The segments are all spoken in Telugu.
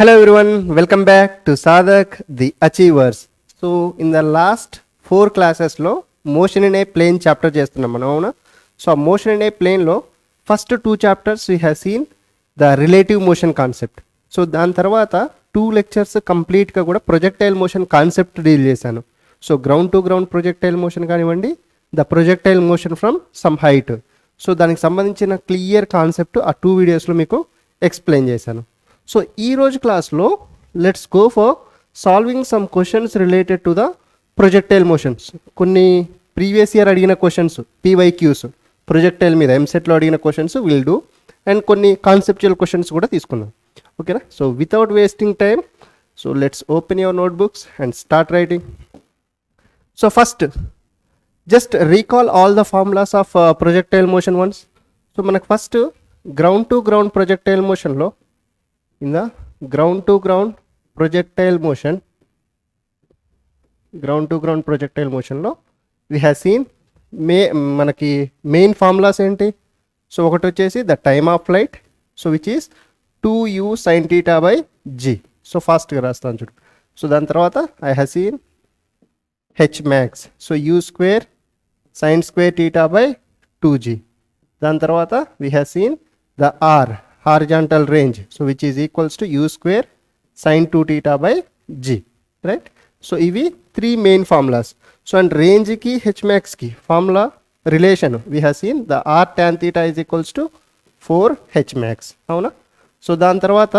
Hello everyone, welcome back to SaadhakTheAchievers. So in the last 4 classes lo motion in a plane chapter చేస్తున్నాం మనం అవునా. సో ఆ motion in a plane లో first 2 chapters we have seen the relative motion concept. So దాని తర్వాత 2 lectures కంప్లీట్గా కూడా projectile motion కాన్సెప్ట్ డీల్ చేశాను. So ground to ground projectile motion కానివ్వండి, the projectile motion from some height. So దానికి సంబంధించిన క్లియర్ కాన్సెప్ట్ ఆ 2 వీడియోస్లో మీకు ఎక్స్ప్లెయిన్ చేశాను. సో ఈరోజు క్లాస్లో let's go for solving some questions related to the projectile motions. కొన్ని ప్రీవియస్ ఇయర్ అడిగిన క్వశ్చన్స్ PYQs ప్రొజెక్టైల్ మీద ఎంసెట్లో అడిగిన క్వశ్చన్స్ విల్ డూ, అండ్ కొన్ని కాన్సెప్చువల్ క్వశ్చన్స్ కూడా తీసుకుందాం. ఓకేనా. So without wasting time, so let's open your notebooks and start writing. So first just recall all the formulas of projectile motion ones. So మనకు first ground to ground projectile మోషన్లో in the ground to ground projectile motion లో we have seen మనకి మెయిన్ ఫార్ములాస్ ఏంటి. సో ఒకటి వచ్చేసి the time of flight, so which is 2u sin theta by g. So ఫాస్ట్గా రాస్తాను చూడు. సో దాని తర్వాత I have seen h max, so u square sin square theta by 2g. దాని తర్వాత we have seen the r horizontal range, so which is equals to u square sin 2 theta by g, right? So ఇవి 3 main formulas. So and range ki h max ki formula relation we have seen the r tan theta is equals to 4 h max, అవునా. సో దాని తర్వాత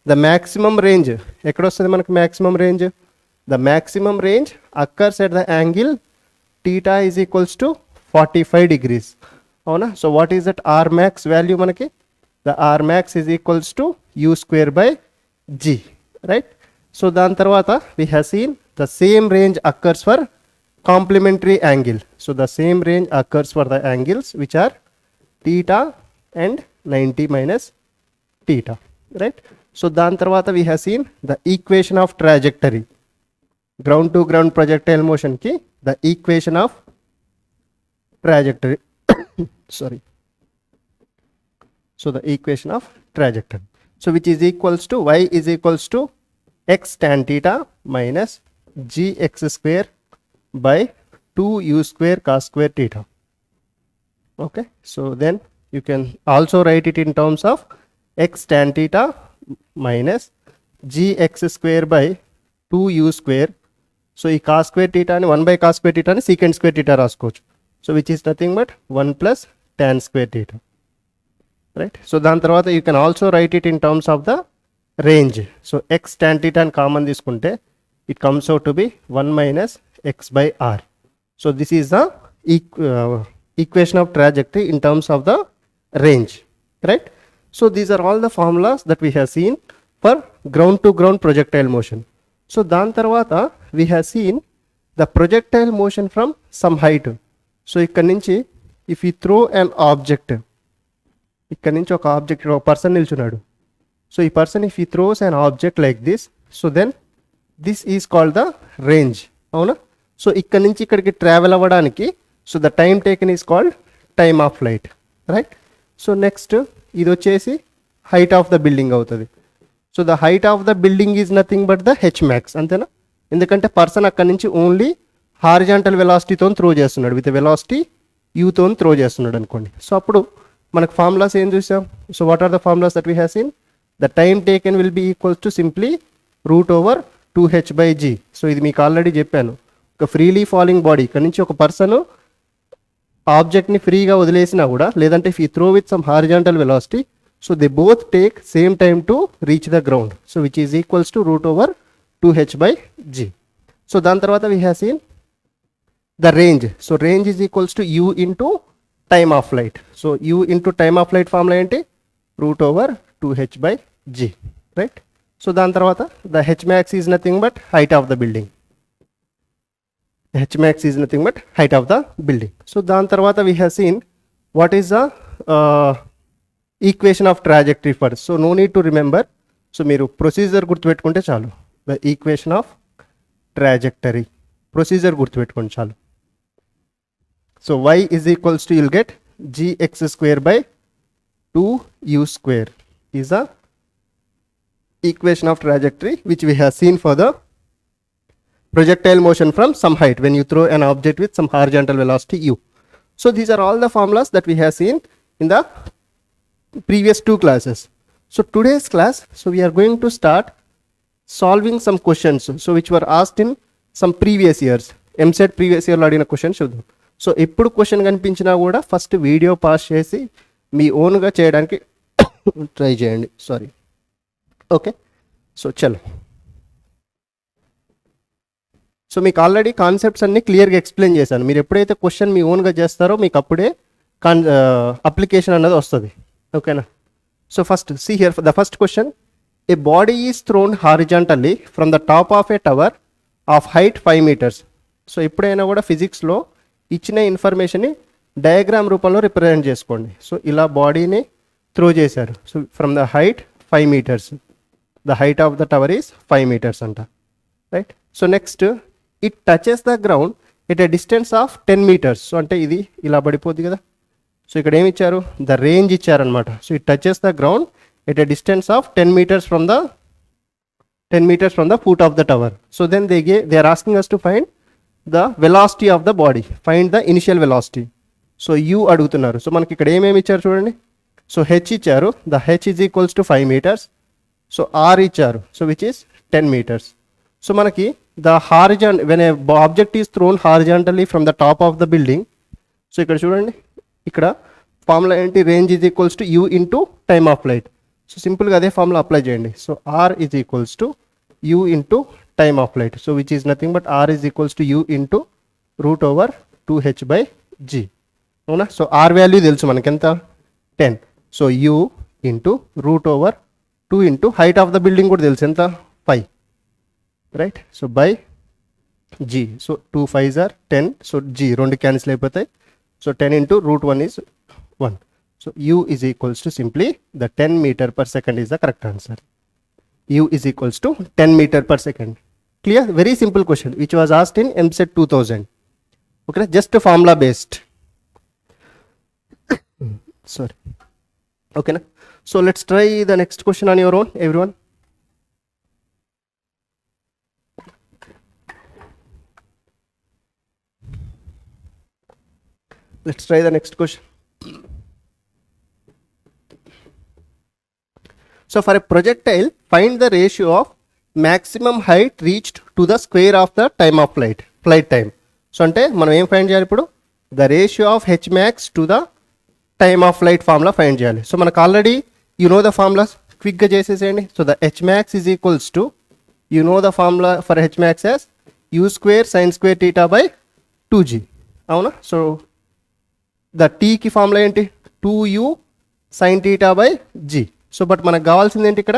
the maximum range ఎక్కడ వస్తుంది మనకి maximum range? The maximum range occurs at the angle theta is equals to 45 degrees, అవునా. So what is that r max value మనకి? The r max is equals to u square by g, right? So దాని తర్వాత we have seen the same range occurs for complementary angle. So the same range occurs for the angles which are theta and 90 minus theta, right? So దాని తర్వాత we have seen the equation of trajectory. Ground to ground projectile motion ki the equation of trajectory sorry. So the equation of trajectory, so which is equals to y is equals to x tan theta minus gx square by 2u square cos square theta. Okay, so then you can also write it in terms of x tan theta minus gx square by 2u square. So ఈ cos square theta ni 1 by cos square theta ni secant square theta రాసుకోవచ్చు. So which is nothing but 1 plus tan square theta, right? So దాని తర్వాత you can also write it in terms of the range. So x tan theta అని కామన్ తీసుకుంటే it comes out to be 1 minus x by r. So this is the equation of trajectory in terms of the range, right? So these are all the formulas that we have seen for ground to ground projectile motion. So దాని తర్వాత we have seen the projectile motion from some height. So ఇక్కడ నుంచి if you throw an object, ఇక్కడ నుంచి ఒక ఆబ్జెక్ట్, ఒక పర్సన్ నిల్చున్నాడు. సో ఈ person if he throws an object like this, so then this is called the range, అవునా. సో ఇక్కడ నుంచి ఇక్కడికి ట్రావెల్ అవ్వడానికి so the time taken is called time of flight, right. So next ఇది వచ్చేసి హైట్ ఆఫ్ ద బిల్డింగ్ అవుతుంది. So the height of the building is nothing but the H max, అంతేనా. ఎందుకంటే పర్సన్ అక్కడ నుంచి ఓన్లీ హారిజాంటల్ వెలాసిటీతో త్రో చేస్తున్నాడు, విత్ వెలాసిటీ యూతో త్రో చేస్తున్నాడు అనుకోండి. సో అప్పుడు మనకు ఫార్ములాస్ ఏం చూసాం. So what are the formulas that we have seen? The time taken will be equals to simply √2h by g. So ఇది మీకు ఆల్రెడీ చెప్పాను. ఒక ఫ్రీలీ ఫాలింగ్ బాడీ ఇక్కడ నుంచి ఒక పర్సన్ ఆబ్జెక్ట్ని ఫ్రీగా వదిలేసినా కూడా, లేదంటే if you throw with some horizontal velocity, so they both take same time to reach the ground. So which is equals to √2h by g. So దాని తర్వాత we have seen the range. So range is equals to u into time of flight. So u into time of flight formula ఏంటి? √2h by g, right. So దాని తర్వాత the H max is nothing but height of the building. H max is nothing but height of the building. So దాని తర్వాత we have seen what is the equation of trajectory for. So no need to remember. So మీరు ప్రొసీజర్ గుర్తుపెట్టుకుంటే చాలు. The equation of trajectory procedure గుర్తుపెట్టుకోండి చాలు. So y is equals to, you'll get gx square by 2u square is a equation of trajectory which we have seen for the projectile motion from some height when you throw an object with some horizontal velocity u. So these are all the formulas that we have seen in the previous 2 classes. So today's class, so we are going to start solving some questions so which were asked in some previous years. MSET previous year లో అడిగిన క్వశ్చన్ చూద్దాం. సో ఎప్పుడు క్వశ్చన్ కనిపించినా కూడా ఫస్ట్ వీడియో పాస్ చేసి మీ ఓన్గా చేయడానికి ట్రై చేయండి. సారీ. ఓకే, సో చలో. సో మీకు ఆల్రెడీ కాన్సెప్ట్స్ అన్ని క్లియర్గా ఎక్స్ప్లెయిన్ చేశాను. మీరు ఎప్పుడైతే క్వశ్చన్ మీ ఓన్గా చేస్తారో మీకు అప్పుడే అప్లికేషన్ అన్నది వస్తుంది. ఓకేనా? So first see here the first question. A body is thrown horizontally from the top of a tower of height 5 meters. So ఎప్పుడైనా కూడా ఫిజిక్స్లో ఇచ్చిన ఇన్ఫర్మేషన్ని డయాగ్రామ్ రూపంలో రిప్రజెంట్ చేసుకోండి. సో ఇలా బాడీని త్రో చేశారు. So from the height 5 meters. The height of the tower is 5 meters అంట. Right. So next it touches the ground at a distance of 10 meters. So అంటే ఇది ఇలా పడిపోద్ది కదా. సో ఇక్కడ ఏమి ఇచ్చారు? ద రేంజ్ ఇచ్చారనమాట. So it touches the ground at a distance of 10 meters from the foot of the tower. So then they are asking us to find the velocity of the body. Find the initial velocity. So u అడుగుతున్నారు. సో మనకి ఇక్కడ ఏమేమి ఇచ్చారు చూడండి. సో h ఇచ్చారు. The h is equals to 5 meters. So r ఇచ్చారు. So which is 10 meters. So మనకి the horizontal when a object is thrown horizontally from the top of the building. So ఇక్కడ చూడండి, ఇక్కడ ఫార్ములా ఏంటి? Range is equals to u into time of flight. So సింపుల్గా అదే ఫార్ములా అప్లై చేయండి. So r is equals to u into time of flight. So which is nothing but r is equals to u into root over 2h/g. అవునా? సో r వాల్యూ తెలుసు మనకి ఎంత? 10. So u into root over 2 into height of the building కూడా తెలుసు ఎంత? 5. Right. So by g. So 2 5s are 10. So g రెండు క్యాన్సిల్ అయిపోతాయి. So 10 into root 1 is 1. So u is equals to simply the 10 meter per second is the correct answer. U is equals to 10 meter per second. Clear? Very simple question which was asked in MSET 2000. Okay, just a formula based. Sorry. Okay, na? So let's try the next question on your own, everyone. Let's try the next question. So for a projectile, find the ratio of maximum height reached to the square of the time of flight time. So ante మనం ఏం ఫైండ్ చేయాలి ఇప్పుడు? The ratio of h max to the time of flight formula find చేయాలి. సో మనకు already you know the formulas, క్విక్గా చేసేసేయండి. So the h max is equals to, you know the formula for h max as u square sin square theta by 2g. అవునా? సో ద టీకి ఫార్ములా ఏంటి? 2u sin theta by g. So but మనకు కావాల్సింది ఏంటి? ఇక్కడ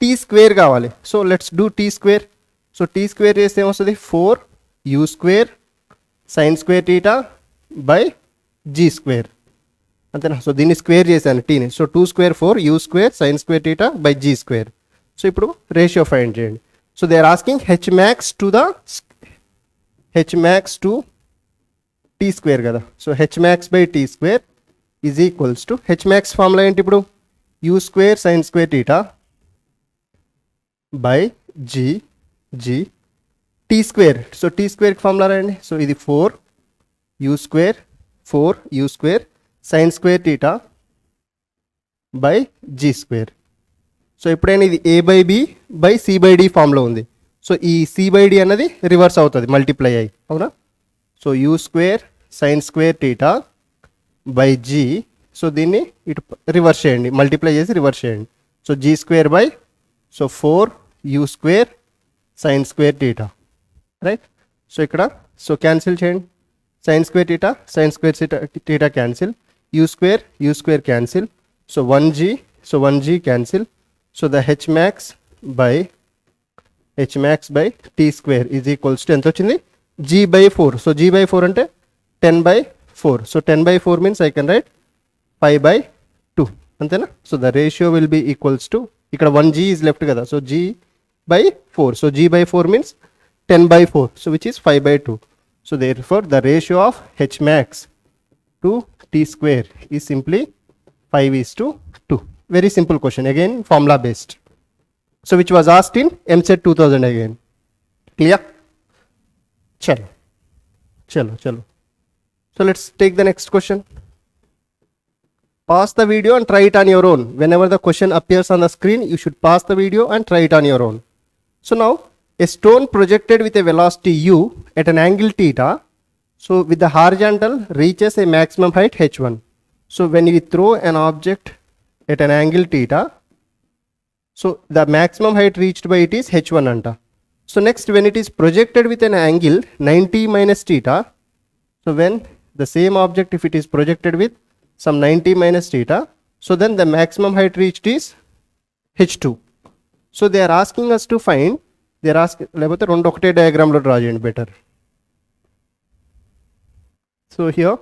టీ స్క్వేర్ కావాలి. So let's do T square. So T square చేస్తే ఏమొస్తుంది? 4u square sin square theta by g square. అంతేనా? సో దీన్ని స్క్వేర్ చేశాను టీని. So 2 square 4u square sin square theta by g square. So ఇప్పుడు రేషియో ఫైండ్ చేయండి. So they are asking h max to t square కదా. So h max by t square is equals to, h max formula ఏంటి ఇప్పుడు? u square sin square theta by g t square. So t square formula రాయండి. సో ఇది 4u square sin square theta by g square. So ఎప్పుడైనా ఇది a by b by c by d formula ఉంది. సో ఈ c by d అన్నది రివర్స్ అవుతుంది మల్టిప్లై అయ్యి. అవునా? So u square sin square theta by g. So దీన్ని ఇటు రివర్స్ చేయండి, మల్టిప్లై చేసి రివర్స్ చేయండి. So g square by, so 4u square sin square theta. Right. So ఇక్కడ సో క్యాన్సిల్ చేయండి. sin square theta cancel. u square cancel. So 1g cancel. So the h max by t square is equals to ఎంత వచ్చింది? g by 4. So g by 4 అంటే 10 by 4. So 10 by 4 means I can write 5 by 2. అంతేనా? So the ratio will be equals to, ఇక్కడ 1g is left కదా. So g by 4. So g by 4 means 10 by 4. So which is 5 by 2. So therefore the ratio of h max to t square is simply 5:2. Very simple question. Again formula based. So which was asked in MSET 2000 again. Clear? Chalo. So let's take the next question. Pause the video and try it on your own. Whenever the question appears on the screen, you should pause the video and try it on your own. So now, a stone projected with a velocity u at an angle theta, so with the horizontal reaches a maximum height h1. So when you throw an object at an angle theta, so the maximum height reached by it is h1 anta. So next, when it is projected with an angle 90 minus theta, so when the same object, if it is projected with some 90 minus theta, so then the maximum height reached is h2. So they are asking us to find, they are asking, లేకపోతే రెండు ఒకటే డయాగ్రామ్లో డ్రా చేయండి బెటర్. సో హియర్,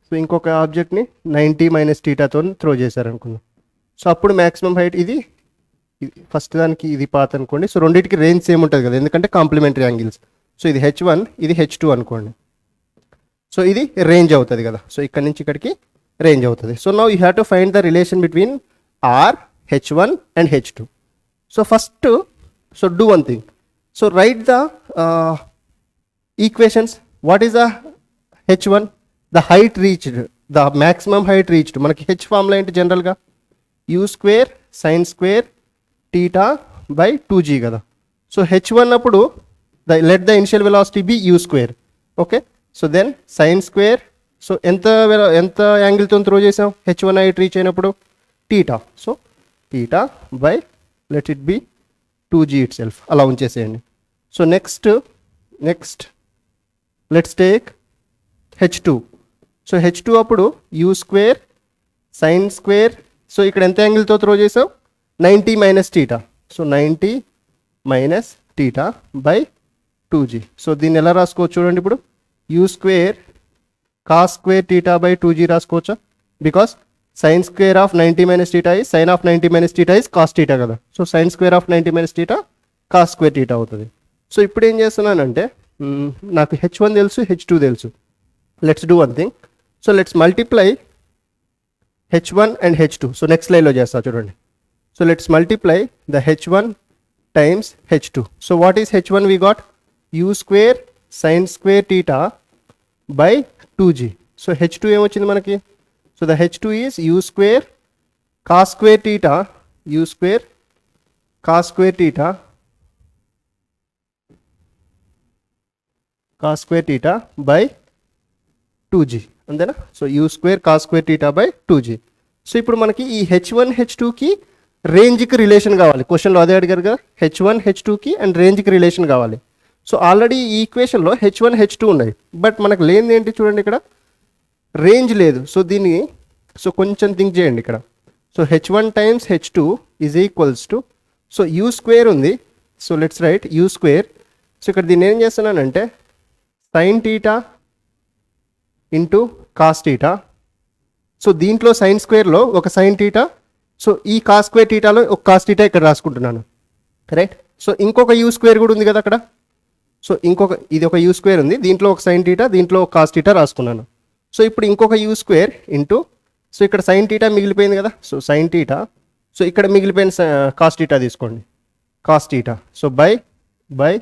సో ఇంకొక ఆబ్జెక్ట్ని 90 మైనస్ థీటాతో త్రో చేశారనుకున్నాం. సో అప్పుడు మ్యాక్సిమం హైట్ ఇది ఫస్ట్ దానికి ఇది పాత్ అనుకోండి. సో రెండింటికి రేంజ్ సేమ్ ఉంటుంది కదా, ఎందుకంటే కాంప్లిమెంటరీ యాంగిల్స్. సో ఇది h1, ఇది h2 అనుకోండి. సో ఇది రేంజ్ అవుతుంది కదా, సో ఇక్కడ నుంచి ఇక్కడికి రేంజ్ అవుతుంది. So now you have to find the relation between R, h1 and h2. So first, so do one thing, so write the equations. What is the h1? The height reached, the maximum height reached. మనకి హెచ్ ఫార్ములా ఏంటి జనరల్గా? U square sine square theta by 2g కదా. సో h1 అప్పుడు let the initial velocity be U square. Okay, so then sine square, so ఎంత యాంగిల్తో త్రో చేసాం h1 హైట్ రీచ్ అయినప్పుడు? Theta. So theta by let it be 2g itself, అలా ఉంచేసేయండి. So next let's take h2. So h2 అప్పుడు u square sine square, so ఇక్కడ ఎంత యాంగిల్తో త్రో చేసాం? 90 minus theta. So 90 minus theta by 2g. So దీన్ని ఎలా రాసుకోవచ్చు చూడండి. ఇప్పుడు u square cos square theta by 2g రాసుకోవచ్చా? Because sine square of 90 minus theta is sine of 90 minus theta is cos theta కదా. So sign square of 90 minus theta cos square theta అవుతుంది. సో ఇప్పుడు ఏం చేస్తున్నానంటే, నాకు h1 తెలుసు, h2 తెలుసు. Let's do one thing. So let's multiply h1 and h2. So next లైన్లో చేస్తా చూడండి. So let's multiply the h1 times h2. So what is h1? We got you square sine square theta by 2g. So h2 ఏమొచ్చింది మనకి? So the h2 is you square cos square theta, you square cos square theta by 2g అంతేనా? So u square cos square theta by 2g. So ఇప్పుడు మనకి ఈ h1 h2కి రేంజ్కి రిలేషన్ కావాలి. క్వశ్చన్లో అదే అడిగారుగా, h1 h2కి అండ్ రేంజ్కి రిలేషన్ కావాలి. సో ఆల్రెడీ ఈ ఈక్వేషన్లో h1 h2 ఉన్నాయి, బట్ మనకు లేనిది ఏంటి చూడండి, ఇక్కడ రేంజ్ లేదు. సో దీన్ని కొంచెం థింక్ చేయండి ఇక్కడ. So h1 times h2 is equals to, so u square ఉంది. So let's write u square. So ఇక్కడ దీన్ని ఏం చేస్తున్నానంటే sine theta into cos theta. So దీంట్లో సైన్ స్క్వేర్లో ఒక సైన్ టీటా, సో ఈ కాస్ స్క్వేర్ టీటాలో ఒక కాస్ టీటా ఇక్కడ రాసుకుంటున్నాను, రైట్. సో ఇంకొక యూ స్క్వేర్ కూడా ఉంది కదా అక్కడ. సో ఇది ఒక యూ స్క్వేర్ ఉంది, దీంట్లో ఒక సైన్ టీటా, దీంట్లో ఒక కాస్ టీటా రాసుకున్నాను. సో ఇప్పుడు ఇంకొక యూ స్క్వేర్ ఇంటూ, సో ఇక్కడ సైన్ టీటా మిగిలిపోయింది కదా, సో సైన్ టీటా. సో ఇక్కడ మిగిలిపోయిన కాస్ టీటా తీసుకోండి, కాస్ టీటా. సో బై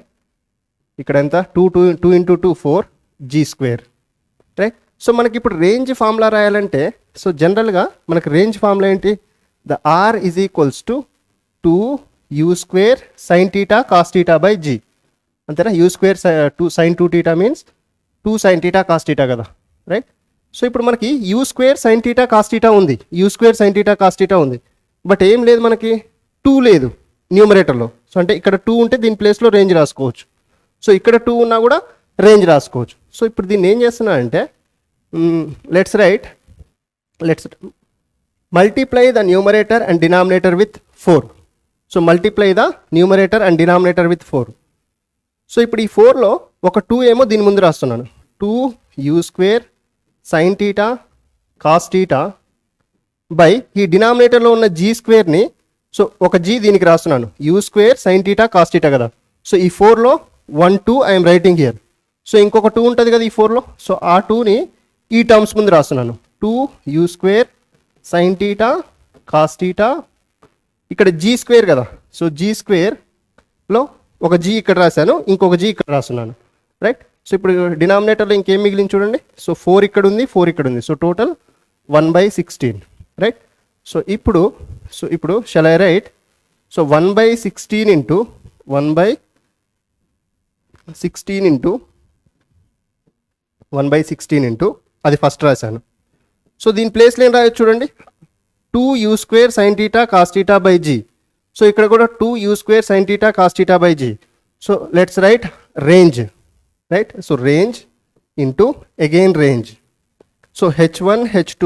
ఇక్కడ ఎంత? 2 into 2 4 g square, right. So మనకి ఇప్పుడు రేంజ్ ఫార్ములా రాయాలంటే, సో జనరల్గా మనకి రేంజ్ ఫార్ములా ఏంటి? The R is equals to 2 U square sine theta cos theta by g, అంతేనా? U square 2 sine 2 theta means 2 sign theta cos theta కదా, రైట్. సో ఇప్పుడు మనకి u square sine theta cos theta ఉంది, u square sine theta cos theta ఉంది, బట్ ఏం లేదు మనకి 2 లేదు న్యూమరేటర్లో. సో అంటే ఇక్కడ 2 ఉంటే దీని ప్లేస్లో రేంజ్ రాసుకోవచ్చు. సో ఇక్కడ 2 ఉన్నా కూడా రేంజ్ రాసుకోవచ్చు. సో ఇప్పుడు దీన్ని ఏం చేస్తున్నా అంటే, let's multiply the numerator and denominator with 4. So multiply the numerator and denominator with 4. So ఇప్పుడు ఈ 4లో ఒక 2 ఏమో దీని ముందు రాస్తున్నాను, 2 U square sine theta cos theta by ఈ డినామినేటర్లో ఉన్న జీ స్క్వేర్ని, సో ఒక జీ దీనికి రాస్తున్నాను, you square sine theta cos theta కదా. సో ఈ 4లో 1 2 ఐఎమ్ రైటింగ్ హియర్. సో ఇంకొక 2 ఉంటుంది కదా ఈ 4లో, సో ఆ 2ని ఈ టర్మ్స్ ముందు రాస్తున్నాను, 2 U square sine theta cos theta ఇక్కడ జీ స్క్వేర్ కదా, సో జీ స్క్వేర్లో ఒక జీ ఇక్కడ రాశాను, ఇంకొక జీ ఇక్కడ రాస్తున్నాను, రైట్. సో ఇప్పుడు డినామినేటర్లో ఇంకేం మిగిలింది చూడండి. సో 4 ఇక్కడ ఉంది, 4 ఇక్కడ ఉంది, సో టోటల్ 1/16, రైట్. సో ఇప్పుడు shall I write, so 1/16 into 1/16 into అది ఫస్ట్ రాశాను. సో దీని ప్లేస్లో ఏం రాయొచ్చు చూడండి, 2u² sin θ cos θ by g. So ఇక్కడ కూడా 2u² sin θ cos θ by g. So let's write range, right. So range into again range. So h1 h2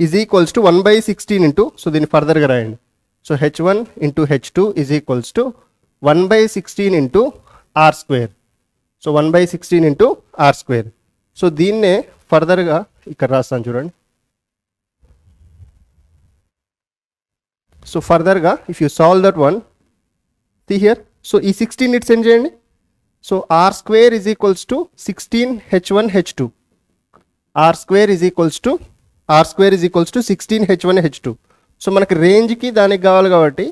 is equals to 1/16 into, so దీన్ని ఫర్దర్గా రాయండి. So h1 into h2 is equals to 1/16 into r². So 1/16 into r². So దీన్నే ఫర్దర్గా ఇక్కడ రాస్తాను చూడండి. సో ఫర్దర్గా if you solve that one, see here, so ఈ 16 ఇట్ సెండ్ చేయండి. So r² is equals to 16 h1 h2. r² is equals to 16 h1 h2. So మనకి రేంజ్కి దానికి కావాలి కాబట్టి,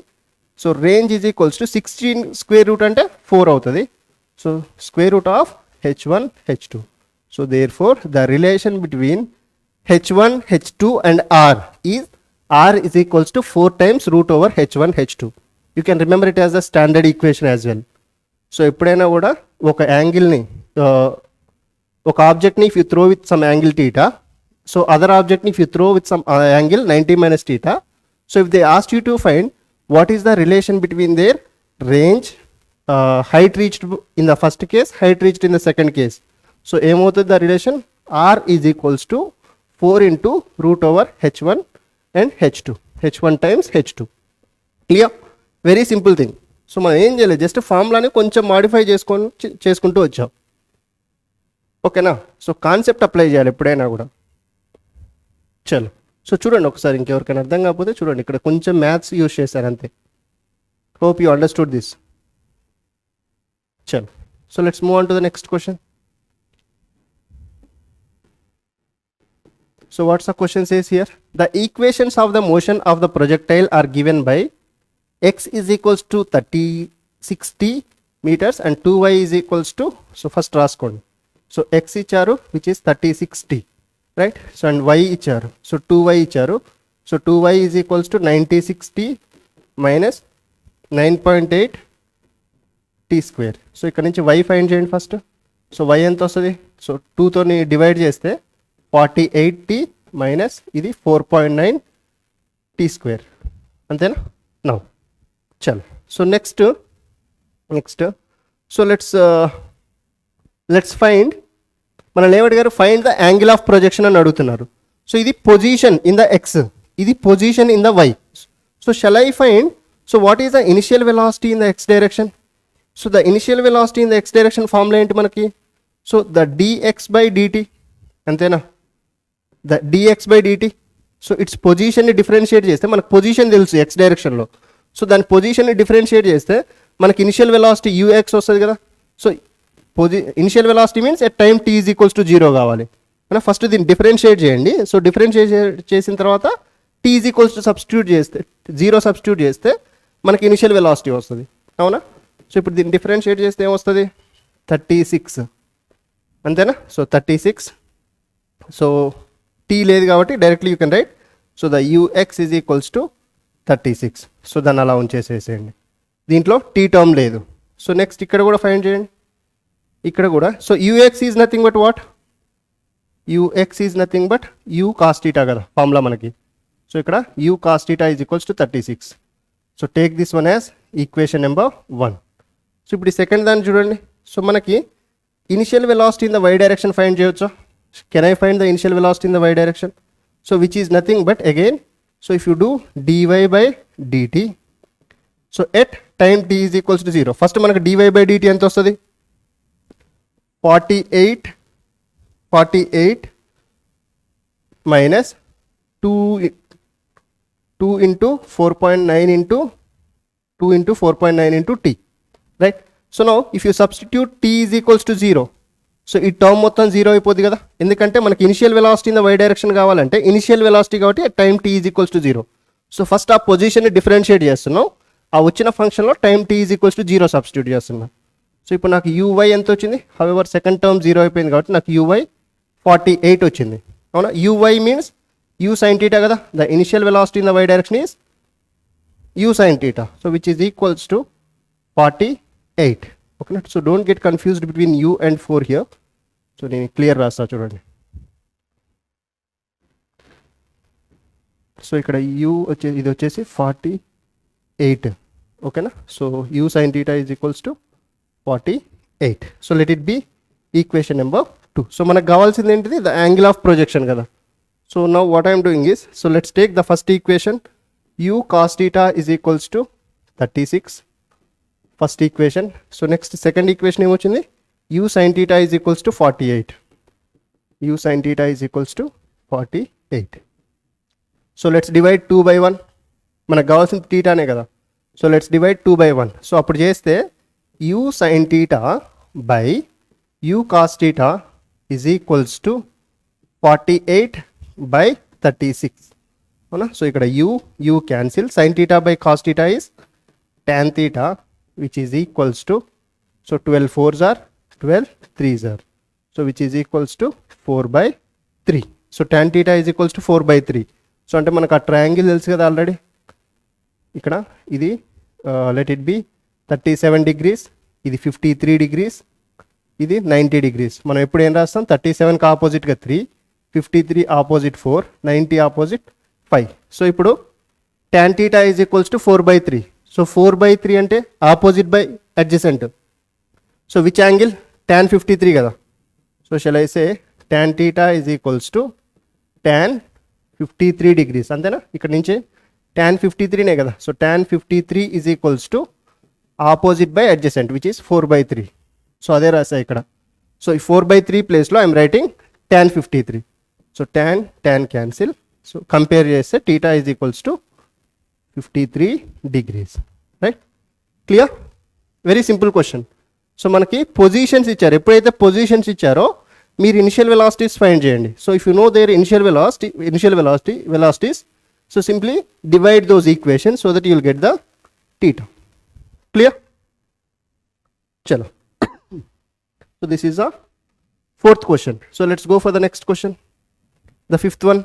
so range is equals to 16 square root అంటే 4 అవుతుంది. So square root of h1 h2. So therefore the relation between h1 h2 and r is equals to 4 times root over h1 h2. You can remember it as a standard equation as well. So ఎప్పుడైనా కూడా ఒక యాంగిల్ని, ఒక ఆబ్జెక్ట్ని if you throw with some angle theta, so other ఆబ్జెక్ట్ని if you throw with some angle 90 minus theta, so if they asked you to find what is the relation between their range, height reached in the first case, height reached in the second case, so ఏమవుతుంది the relation, r is equals to 4 into root over h1 and h2, h1 times h2. Clear, very simple thing. So మనం ఏం చేయలేదు, జస్ట్ ఫార్ములాని కొంచెం మాడిఫై చేసుకుంటూ వచ్చాం, ఓకేనా. సో కాన్సెప్ట్ అప్లై చేయాలి ఎప్పుడైనా కూడా. చలో, సో చూడండి ఒకసారి, ఇంకెవరికైనా అర్థం కాకపోతే చూడండి, ఇక్కడ కొంచెం మ్యాథ్స్ యూజ్ చేశారు అంతే. Hope you understood this. చలో, so let's move on to the next question. So what's the question says here? The equations of the motion of the projectile are given by x is equals to 60 meters and 2y is equals to, so first రాసుకోండి. So x ఇచ్చారు which is 3060, right. So and y ఇచ్చారు, so 2y ఇచ్చారు, so 2y is equals to 9060 minus 9.8 t square. So ఇక్కడ నుంచి y ఫైండ్ చేయండి ఫస్ట్. సో y ఎంత వస్తుంది, సో 2తోని డివైడ్ చేస్తే 48t మైనస్ ఇది 4.9 t స్క్వేర్, అంతేనా. నౌ చల్, so next so let's find, మనల్ని ఏమడిగారు, find the angle of projection అని అడుగుతున్నారు. సో ఇది పొజిషన్ ఇన్ ద ఎక్స్, ఇది position in the y. So shall I find, so what is the initial velocity in the x direction. So the initial velocity in the x direction formula ఏంటి మనకి, సో ద dx/dt, అంతేనా. ద dx/dt, సో ఇట్స్ పొజిషన్ని డిఫరెన్షియేట్ చేస్తే మనకు పొజిషన్ తెలుసు ఎక్స్ డైరెక్షన్లో. సో దాని పొజిషన్ని డిఫరెన్షియేట్ చేస్తే మనకి ఇనిషియల్ వెలాసిటీ ux వస్తుంది కదా. So initial velocity means at time t is equals to 0 కావాలి. ఫస్ట్ దీన్ని డిఫరెన్షియేట్ చేయండి. సో డిఫరెన్షియేట్ చేసిన తర్వాత t is equals to substitute చేస్తే, 0 సబ్స్టిట్యూట్ చేస్తే మనకి ఇనిషియల్ వెలాసిటీ వస్తుంది, అవునా. సో ఇప్పుడు దీన్ని డిఫరెన్షియేట్ చేస్తే ఏమొస్తుంది, 36, అంతేనా. సో 36, సో t లేదు కాబట్టి directly you can right, so the ux is equals to 36. So దాన్ని అలా ఉంచేసేసేయండి, దీంట్లో t టర్మ్ లేదు. సో నెక్స్ట్ ఇక్కడ కూడా ఫైండ్ చేయండి, ఇక్కడ కూడా. So ux is nothing but what, ux is nothing but u cos θ కదా ఫార్ములా మనకి. సో ఇక్కడ u cos θ is equals to 36. So take this one as equation number 1. So ఇప్పుడు ఈ సెకండ్ దాన్ని చూడండి. సో మనకి initial velocity in the y direction find చేయొచ్చా. Can I find the initial velocity in the y direction? So which is nothing but again, so if you do dy/dt, so at time t is equals to 0, first మనకు dy/dt ఎంత వస్తుంది, 48 minus 2 into 4.9 into 2 into 4.9 into t, right. So now if you substitute t is equals to 0, so ఈ టర్మ్ మొత్తం 0 అయిపోద్ది కదా, ఎందుకంటే మనకి initial velocity in the Y direction కావాలంటే ఇనిషియల్ వెలాసిటీ కాబట్టి time t is equals to 0. So first ఆ పొజిషన్ని డిఫరెన్షియేట్ చేస్తున్నాం, ఆ వచ్చిన ఫంక్షన్లో time t is equals to 0 substitute చేస్తున్నాం. సో ఇప్పుడు నాకు uy ఎంత వచ్చింది, హవెవర్ సెకండ్ టర్మ్ 0 అయిపోయింది కాబట్టి నాకు uy 48 వచ్చింది. అవునా, uy means u sin theta కదా, the initial velocity in the y direction is u sin theta, so which is equals to 48. ఓకేనా, so don't get confused between u and 4 here. So నేను క్లియర్ రాస్తా చూడండి. సో ఇక్కడ u ఇది వచ్చేసి 48. ఓకేనా, so u sin theta is equals to 48. So let it be equation number 2. So మనకు కావాల్సింది ఏంటిది, ద యాంగిల్ ఆఫ్ ప్రొజెక్షన్ కదా. So now what I'm doing is, so let's take the first equation, u cos theta is equals to 36, first equation. So next second equation ఏమొచ్చింది, u sin theta is equals to 48, u sin theta is equals to 48. So let's divide 2 by 1, మనకు కావాల్సిన థీటానే కదా. So let's divide 2 by 1. So అప్పుడు చేస్తే u sin theta by u cos theta is equals to 48 by 36. అవునా, సో ఇక్కడ u cancel, sin theta by cos theta is tan theta which is equals to, so 12 4s are 12 3s are, so which is equals to 4 by 3. So tan theta is equals to 4 by 3. So అంటే మనకు ఆ ట్రయాంగిల్ తెలుసు కదా ఆల్రెడీ. ఇక్కడ ఇది లెట్ ఇట్ బి 37 degrees, ఇది 53 degrees, ఇది 90 degrees. మనం ఎప్పుడు ఏం రాస్తాం, 37కి ఆపోజిట్గా 3, 53 ఆపోజిట్ 4, 90 ఆపోజిట్ 5. సో ఇప్పుడు tan theta is equals to 4 by 3. So 4 by 3 అంటే opposite by adjacent. So which angle, tan 53 కదా. So shall I say tan theta is equals to tan 53 degrees, అంతేనా. ఇక్కడ నుంచి tan 53నే కదా. So tan 53 is equals to opposite by adjacent which is 4 by 3. So అదే రాసా ఇక్కడ. సో ఈ 4 by 3 ప్లేస్లో I'm writing tan 53. So tan cancel. So compare చేస్తే theta is equals to 53 degrees, right. Clear, very simple question. So మనకి పొజిషన్స్ ఇచ్చారు, ఎప్పుడైతే పొజిషన్స్ ఇచ్చారో మీరు ఇనిషియల్ వెలాసిటీస్ ఫైండ్ చేయండి. So if you know their initial velocities, so simply divide those equations so that you will get the theta. Clear, చలో. So this is the fourth question. So let's go for the next question, the fifth one.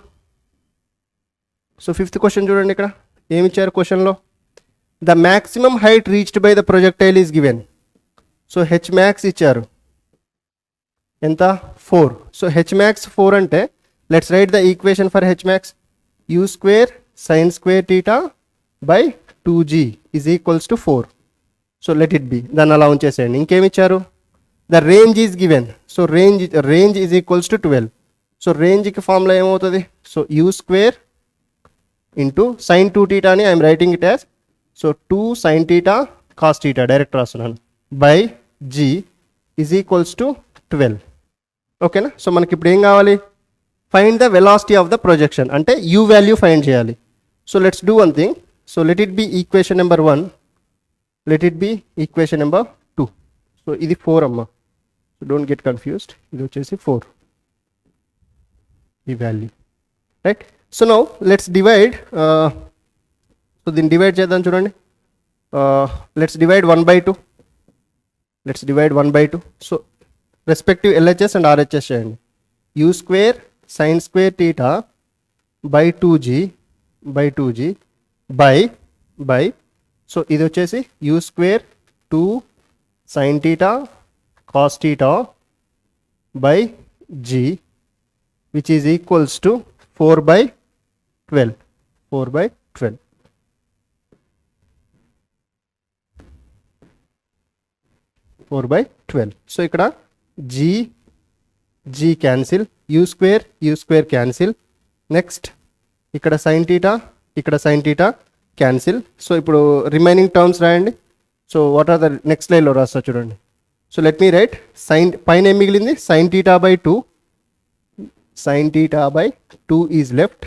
So fifth question చూడండి, ఇక్కడ ఏమి ఇచ్చారు క్వశ్చన్లో, the maximum height reached by the projectile is given. So H max ఇచ్చారు ఎంత, 4. సో హెచ్ మ్యాక్స్ 4 అంటే let's write the equation for H max, you square sine square theta by 2g is equals to 4. So let it B, దాన్ని అలా ఉంచేసేయండి. ఇంకేమి ఇచ్చారు, the range is given. So range is equals to 12. So రేంజ్కి ఫార్ములా ఏమవుతుంది, so u square into sine 2 టీటాని I'm writing it as, so 2 sin theta cos theta direct రాస్తున్నాను, by g is equals to 12. ఓకేనా. సో మనకి ఇప్పుడు ఏం కావాలి, find the velocity of the projection, అంటే u వాల్యూ ఫైండ్ చేయాలి. So let's do one thing. So let it be equation number 1, let it be equation number 2. So ఇది 4 అమ్మా, సో డోంట్ గెట్ కన్ఫ్యూజ్డ్, ఇది వచ్చేసి 4 ఈ value, right. So now let's divide, so దీన్ని డివైడ్ చేద్దాం చూడండి. Let's divide 1 by 2, let's divide 1 by 2. So respective LHS and RHS చేయండి. U square sine square theta by 2g by so ఇది వచ్చేసి u square 2 sin theta cos theta by g which is equals to 4 by 12. 4 by 12. So ఇక్కడ g cancel, u square cancel. Next ఇక్కడ సైన్ టీటా క్యాన్సిల్. సో ఇప్పుడు రిమైనింగ్ టర్మ్స్ రాయండి. So what are the next లైన్లో రాస్తా చూడండి. సో లెట్ మీ రైట్, పైన ఏం మిగిలింది, sine theta by 2, sin theta by 2 is left.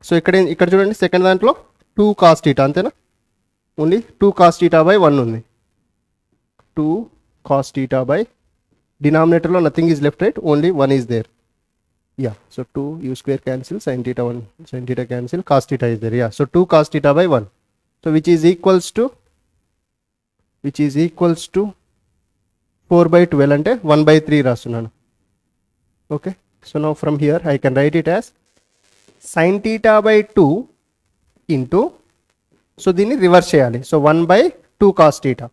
So ఇక్కడ చూడండి సెకండ్ దాంట్లో 2 cos theta అంతేనా, ఓన్లీ 2 cos theta by 1 ఉంది. 2 cos theta by, డినామినేటర్లో nothing is left, right, only 1 is there. Yeah, so 2 u square cancel, sin theta 1, sin theta cancel, cos theta is there. Yeah, so 2 cos theta by 1. So which is equals to 4 by 12 అంటే 1 by 3 రాస్తున్నాను. Okay, so now from here I can write it as sin theta by 2 into, so దీన్ని రివర్స్ చేయాలి, so 1 by 2 cos theta,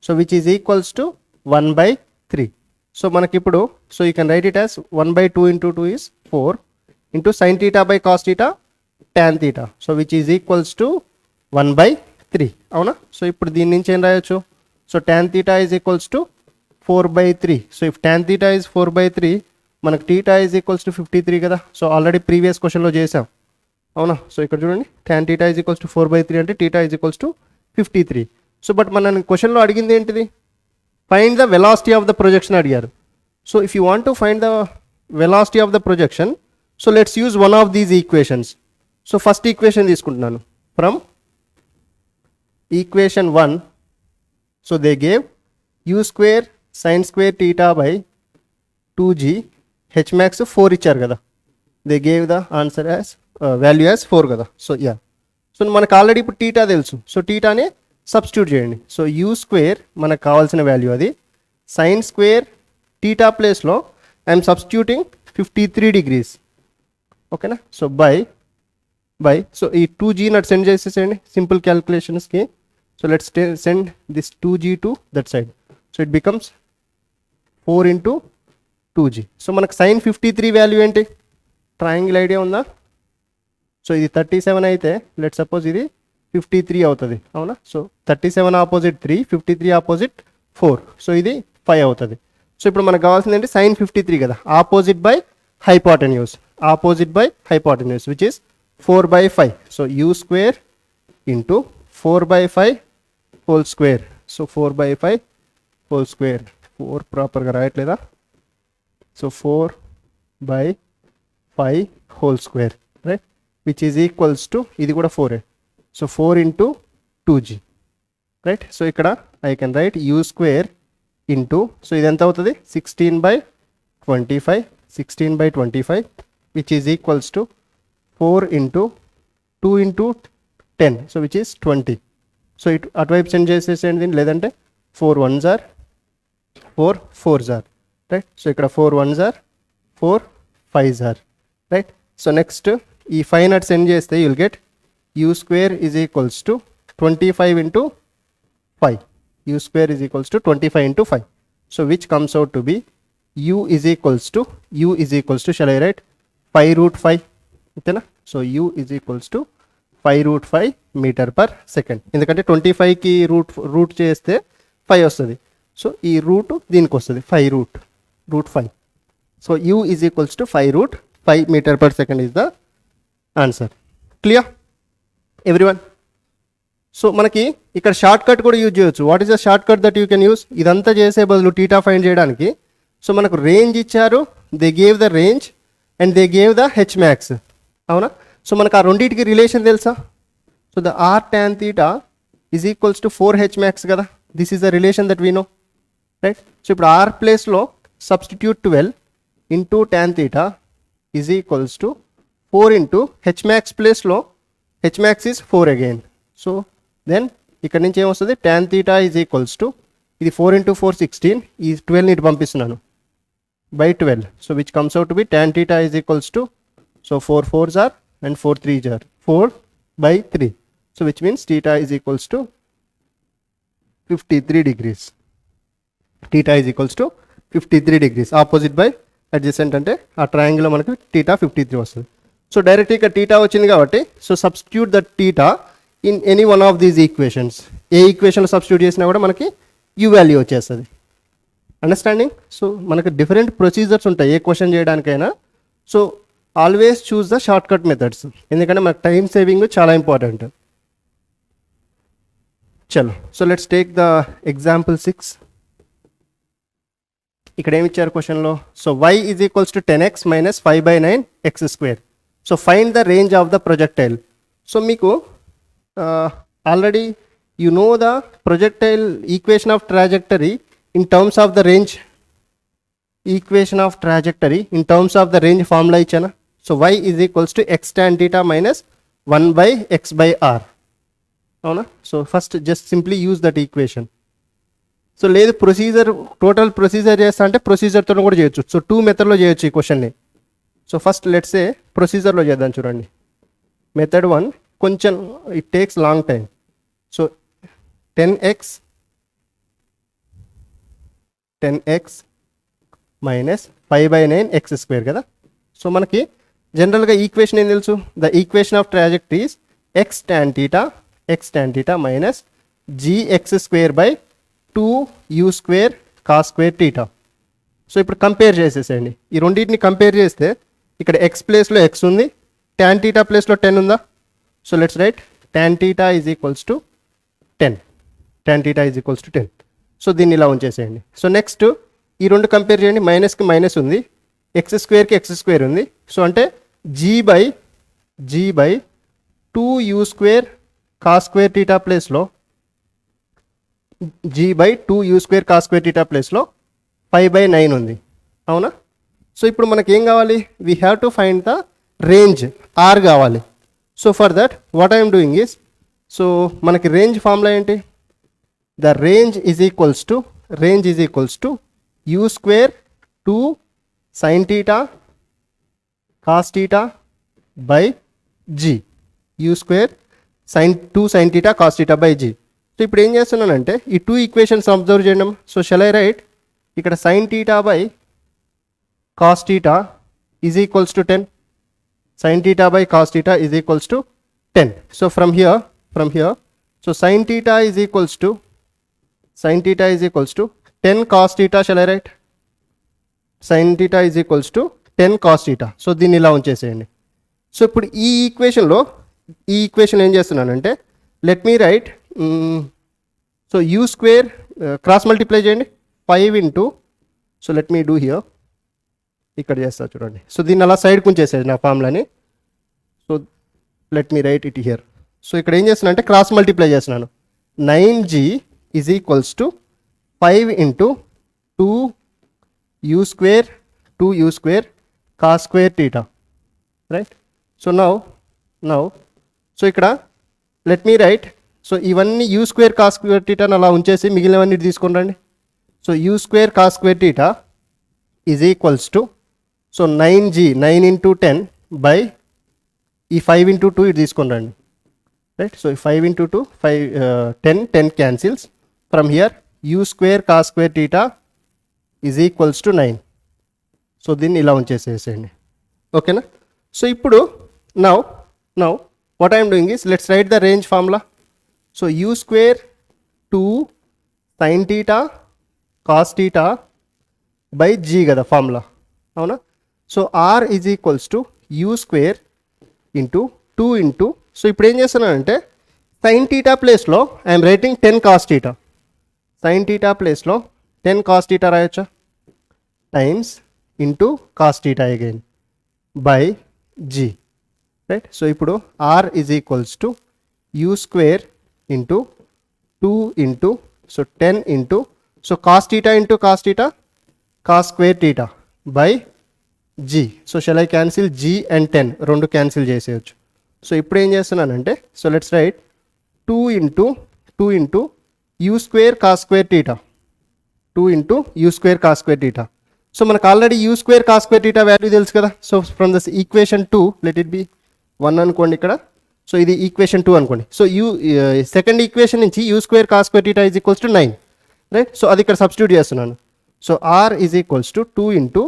so which is equals to 1 by 3. So మనకి ఇప్పుడు, so you can write it as 1 by 2 into 2 is 4 into sin theta by cos theta tan theta, so which is equals to 1 by 3. అవునా? సో ఇప్పుడు దీని నుంచి ఏం రాయొచ్చు, so tan theta is equals to 4 by 3. So if tan theta is 4 by 3, మనకు theta is equals to 53 కదా. సో ఆల్రెడీ ప్రీవియస్ క్వశ్చన్లో చేసాం, అవునా? సో ఇక్కడ చూడండి, tan theta is equals to 4 by 3 అంటే theta is equals to 53. So but మన క్వశ్చన్లో అడిగింది ఏంటిది, find the velocity of the projection అడిగారు. So if you want to find the velocity of the projection, so let's use one of these equations. So first equation తీసుకుంటున్నాను from equation 1. So they gave u square sin స్క్వేర్ theta by 2g, h max 4 ఇచ్చారు కదా, they gave the answer as value as 4 కదా. సో యా, సో మనకు ఆల్రెడీ ఇప్పుడు టీటా తెలుసు, సో టీటానే సబ్స్టిట్యూట్ చేయండి. సో యూ స్క్వేర్ మనకు కావాల్సిన వాల్యూ అది, సైన్ స్క్వేర్ టీటా ప్లేస్లో ఐఎమ్ సబ్స్టిట్యూటింగ్ 53 degrees. ఓకేనా? సో బై సో ఈ 2g నట్ సెండ్ చేసేసేయండి సింపుల్ క్యాల్కులేషన్స్కి. So let's send this 2g to that side. So it becomes 4 into 2g. So మనకు సైన్ 53 వాల్యూ ఏంటి, ట్రయాంగిల్ ఐడియా ఉందా? సో ఇది 37 అయితే లెట్ సపోజ్ ఇది 53 అవుతుంది, అవునా? సో 37 ఆపోజిట్ 3, 53 ఆపోజిట్ 4, సో ఇది 5 అవుతుంది. సో ఇప్పుడు మనకు కావాల్సింది ఏంటి, సైన్ 53 కదా, opposite by hypotenuse, which is 4 by 5. So u square into 4 by 5 whole square. So 4 by 5 whole square, 4 ప్రాపర్గా రాయట్లేదా? So 4 by 5 whole square, right, which is equals to, ఇది కూడా 4, so 4 into 2g, right. So ఇక్కడ I can write u square into, so ఇది ఎంత అవుతుంది, 16 by 25, which is equals to 4 into 2 into 10, so which is 20. So ఇటు అటువైపు సెండ్ చేసేసేయండి దీన్ని, లేదంటే 4 1s are 4 4s are, right. So ఇక్కడ 4 1s are 4 5s are, right. So next ఈ 5 నట్ సెండ్ చేస్తే you will get u square is equals to 25 into 5. u square is equals to 25 into 5. So which comes out to be u is equals to, shall I write 5 root 5? Okay, so u is equals to 5 root 5 meter per second. ఎందుకంటే 25 కి రూట్ చేస్తే 5 వస్తుంది, సో ఈ రూట్ దీనికి వస్తుంది 5 root 5. So u is equals to 5 root 5 meter per second is the answer. Clear everyone? So మనకి ఇక్కడ షార్ట్ కట్ కూడా యూజ్ చేయొచ్చు. What is the short cut that you can use? ఇదంతా చేసే బదులు టీటా ఫైండ్ చేయడానికి, సో మనకు రేంజ్ ఇచ్చారు, they gave the range and they gave the H max, అవునా? సో మనకు ఆ రెండింటికి రిలేషన్ తెలుసా? So the R tan theta is equals to 4h max కదా, this is the relation that we know, right. So ఇప్పుడు ఆర్ ప్లేస్లో substitute 12 into tan theta is equals to 4 into h max ప్లేస్లో h max is 4 again. So then ఇక్కడ నుంచి ఏమొస్తుంది, tan theta is equals to, ఇది 4 into 4 16, ఈ 12 ఇటు పంపిస్తున్నాను by 12, so which comes out to be tan theta is equals to, so 4 4s are and 4 3s are 4 by 3, so which means theta is equals to 53 degrees. Theta is equals to 53 degrees. Opposite by adjacent అంటే ఆ ట్రయాంగిల్లో మనకి theta 53 వస్తుంది. సో డైరెక్ట్ ఇక్కడ theta వచ్చింది కాబట్టి, so substitute the theta in any one of these equations. ఏ ఈక్వేషన్లో సబ్స్టిట్యూట్ చేసినా కూడా మనకి యూ వాల్యూ వచ్చేస్తుంది. అండర్స్టాండింగ్? సో మనకు డిఫరెంట్ ప్రొసీజర్స్ ఉంటాయి ఏ క్వశ్చన్ చేయడానికైనా. So always choose the short cut methods, ఎందుకంటే మనకు టైం సేవింగ్ చాలా ఇంపార్టెంట్. చలో, so let's take the example 6. ఇక్కడ ఏమి ఇచ్చారు క్వశ్చన్లో? So y is equals to 10x minus 5/9 x square. So find the range of the projectile. So మీకు already you know the projectile equation of trajectory in terms of the range. Equation of trajectory in terms of the range formula ఇచ్చానా. So y is equals to x tan theta minus 1/x/r. అవునా. So first just simply use that equation. So లేదు ప్రొసీజర్ టోటల్ ప్రొసీజర్ చేస్తా అంటే ప్రొసీజర్తో కూడా చేయొచ్చు. సో 2 మెథడ్లో చేయొచ్చు ఈ క్వశ్చన్ని. సో ఫస్ట్ లెట్స్ ఏ ప్రొసీజర్లో చేద్దాం. చూడండి, మెథడ్ 1 కొంచెం it takes long time. So 10x minus 5/9 x² కదా. సో మనకి జనరల్గా ఈక్వేషన్ ఏం తెలుసు, the equation of trajectory is x tan theta minus gx²/2u² cos² theta. So ఇప్పుడు కంపేర్ చేసేసేయండి. ఈ రెండింటిని కంపేర్ చేస్తే ఇక్కడ x ప్లేస్లో x ఉంది, tan theta ప్లేస్లో 10 ఉందా. So let's right tan theta is equals to 10. So దీన్ని ఇలా ఉంచేసేయండి. సో నెక్స్ట్ ఈ రెండు కంపేర్ చేయండి. మైనస్కి మైనస్ ఉంది, x²కి x² ఉంది. సో అంటే g/2u² cos² theta ప్లేస్లో g/2u² cos² theta ప్లేస్లో 5/9 ఉంది. అవునా. సో ఇప్పుడు మనకి ఏం కావాలి, we have to find the range r కావాలి. So for that what I'm doing is, so మనకి రేంజ్ ఫార్ములా ఏంటి, the range is equals to u² 2 sin theta cos theta by g, u² 2 sin theta cos theta by g. So ఇప్పుడు ఏం చేస్తున్నానంటే ఈ 2 ఈక్వేషన్స్ అబ్జర్వ్ చేయడం. సో షల్ ఐ రైట్ ఇక్కడ sin theta by cos theta is equals to 10, sin theta by cos theta is equals to 10. So from here so sin theta is equals to 10 cos theta. Shall I write sin theta is equals to 10 cos theta. So దీన్ని ఇలా ఉంచేసేయండి. సో ఇప్పుడు ఈ ఈక్వేషన్ ఏం చేస్తున్నానంటే let me write, so u² cross multiply చేయండి 5 into, so let me do here, ఇక్కడ చేస్తా చూడండి. సో దీన్ని అలా సైడ్కి ఉంచేసేది నా ఫార్ములాని. So let me write it here. So ఇక్కడ ఏం చేస్తున్నా అంటే క్రాస్ మల్టిప్లై చేస్తున్నాను. 9g is equals to 5 into 2u² cos² theta, right. So now so ఇక్కడ లెట్ మీ రైట్, సో ఇవన్నీ u² cos² theta అలా ఉంచేసి మిగిలినవన్నీ తీసుకొని రండి. So u² cos² theta is equals to, so 9 into 10 by ఈ 5 ఇంటూ 2 ఇది తీసుకొని రండి, right. So 5 into 2 10 cancels. From here u² cos² theta is equals to 9. So దీన్ని ఇలా ఉంచేసేసేయండి. ఓకేనా. సో ఇప్పుడు now what I'm doing is let's write the range formula. So u² 2 sin theta cos theta by g కదా ఫార్ములా, అవునా. So r is equals to u² into 2 into, so ఇప్పుడు ఏం చేస్తున్నానంటే sin theta ప్లేస్లో I'm writing 10 cos theta. sin theta ప్లేస్లో 10 cos theta రాయొచ్చా, times into cos theta again by g, right. So ఇప్పుడు r is equals to u² into 2 into, so 10 into, so cos theta into cos theta cos² theta by g. So shall I cancel g and 10 రెండు క్యాన్సిల్ చేసేయచ్చు. సో ఇప్పుడు ఏం చేస్తున్నానంటే, so let's write 2 into u² cos² theta, 2 into u² cos² theta. So మనకు already u² cos² theta value తెలుసు కదా. So from this equation 2 let it be 1 అనుకోండి ఇక్కడ. సో ఇది ఈక్వేషన్ 2 అనుకోండి. సో సెకండ్ ఈక్వేషన్ నుంచి u² cos² theta is equals to 9, right. So అది ఇక్కడ సబ్స్టిట్యూట్ చేస్తున్నాను. So r is equals to 2 into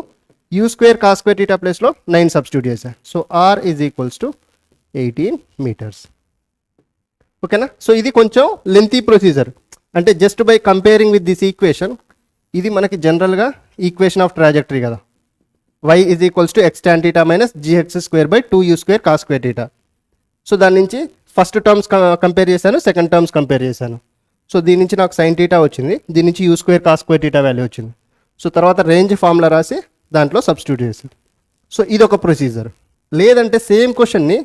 u² cos² theta ప్లేస్లో 9 సబ్స్టిట్యూట్ చేశాను. So r is equals to 18 meters. ఓకేనా. సో ఇది కొంచెం లెంతీ ప్రొసీజర్, అంటే just by comparing with this equation, ఇది మనకి జనరల్గా ఈక్వేషన్ ఆఫ్ ట్రాజెక్టరీ కదా. y is equals to x tan theta minus gx²/2u² cos² theta. So దాని నుంచి ఫస్ట్ టర్మ్స్ కంపేర్ చేశాను, సెకండ్ టర్మ్స్ కంపేర్ చేశాను. సో దీని నుంచి నాకు sin theta వచ్చింది, దీని నుంచి u² cos² theta వాల్యూ వచ్చింది. సో తర్వాత రేంజ్ ఫార్ములా రాసి దాంట్లో సబ్స్టిట్యూట్ చేసింది. సో ఇది ఒక ప్రొసీజర్. లేదంటే సేమ్ క్వశ్చన్ని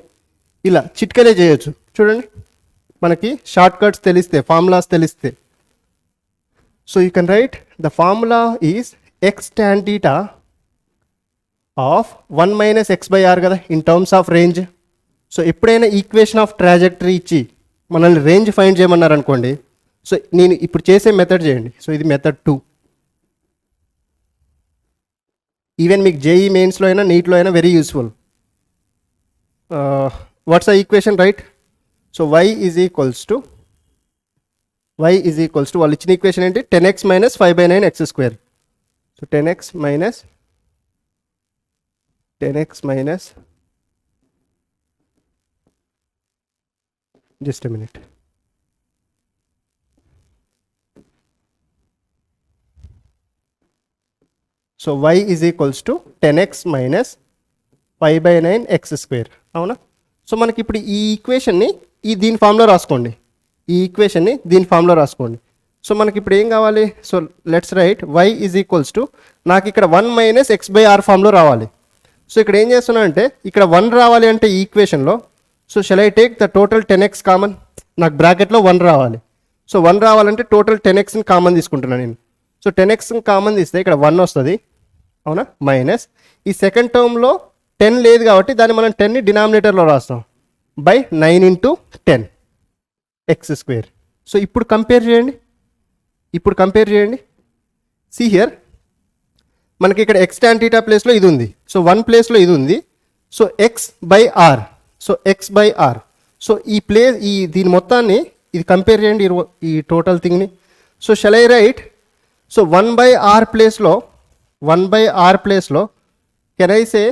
ఇలా చిట్కలే చేయొచ్చు. చూడండి, మనకి షార్ట్ కట్స్ తెలిస్తే, ఫార్ములాస్ తెలిస్తే. So you can write the formula is x tan theta of 1 minus x by r కదా in terms of range. So ఎప్పుడైనా ఈక్వేషన్ ఆఫ్ ట్రాజెక్టరీ ఇచ్చి మనల్ని రేంజ్ ఫైండ్ చేయమన్నారు అనుకోండి, సో నేను ఇప్పుడు చేసే మెథడ్ చేయండి. సో ఇది మెథడ్ 2. ఈవెన్ మీకు జేఈ మెయిన్స్లో అయినా నీట్లో అయినా very useful. What's the equation right? So y is equals to వాళ్ళు ఇచ్చిన ఈక్వేషన్ ఏంటి? 10x minus 5/9 x square. So 10x minus just a minute. So y is equals to 10x minus 5/9 x square. అవునా? సో మనకి ఇప్పుడు ఈ ఈక్వేషన్ని దీని ఫామ్లో రాసుకోండి. సో మనకి ఇప్పుడు ఏం కావాలి? So let's right y is equals to నాకు ఇక్కడ 1 మైనస్ ఎక్స్ బై ఆర్ ఫామ్లో రావాలి. సో ఇక్కడ ఏం చేస్తున్నా అంటే ఇక్కడ 1 రావాలి అంటే ఈ ఈక్వేషన్లో, so shall I take the total 10x common. నాకు బ్రాకెట్లో 1 రావాలి. సో 1 రావాలంటే టోటల్ 10xని కామన్ తీసుకుంటున్నాను నేను. సో 10xని కామన్ తీస్తే ఇక్కడ 1 వస్తుంది, అవునా? మైనస్ ఈ సెకండ్ టర్మ్లో 10 లేదు కాబట్టి దాన్ని మనం 10ని డినామినేటర్లో రాస్తాం by 9 into 10 X square. So ఇప్పుడు కంపేర్ చేయండి. సి హియర్ మనకి ఇక్కడ ఎక్స్ tan theta ప్లేస్లో ఇది ఉంది, సో 1 ప్లేస్లో ఇది ఉంది. So x by r, so ఈ దీని మొత్తాన్ని ఇది కంపేర్ చేయండి, ఈ టోటల్ థింగ్ని. So shall I write, so 1/r ప్లేస్లో can I say